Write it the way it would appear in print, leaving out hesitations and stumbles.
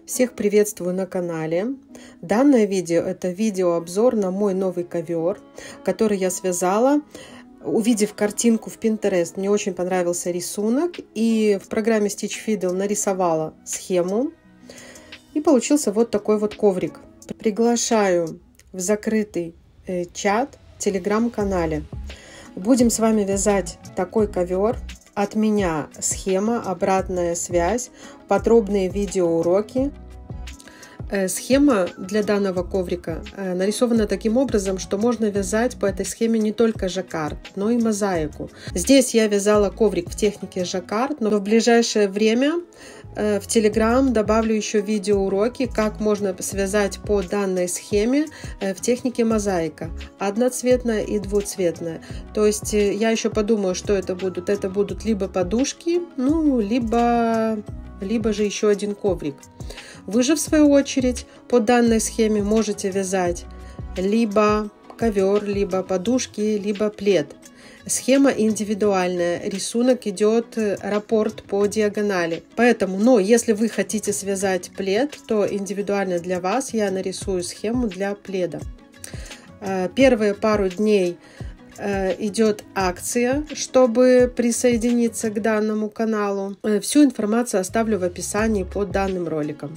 Всех приветствую на канале. Данное видео – это видеообзор на мой новый ковер, который я связала, увидев картинку в Pinterest. Мне очень понравился рисунок, и в программе Stitch Fiddle нарисовала схему, и получился вот такой вот коврик. Приглашаю в закрытый чат в телеграм-канале. Будем с вами вязать такой ковер. От меня схема, обратная связь, подробные видеоуроки. Схема для данного коврика нарисована таким образом, что можно вязать по этой схеме не только жаккард, но и мозаику. Здесь я вязала коврик в технике жаккард, но в ближайшее время в Telegram добавлю еще видеоуроки, как можно связать по данной схеме в технике мозаика. Одноцветная и двуцветная. То есть я еще подумаю, что это будут. Это будут либо подушки, либо же еще один коврик. Вы же, в свою очередь, по данной схеме можете вязать либо ковер, либо подушки, либо плед. Схема индивидуальная, рисунок идет раппорт по диагонали. Поэтому, если вы хотите связать плед, то индивидуально для вас я нарисую схему для пледа. Первые пару дней идет акция, чтобы присоединиться к данному каналу. Всю информацию оставлю в описании под данным роликом.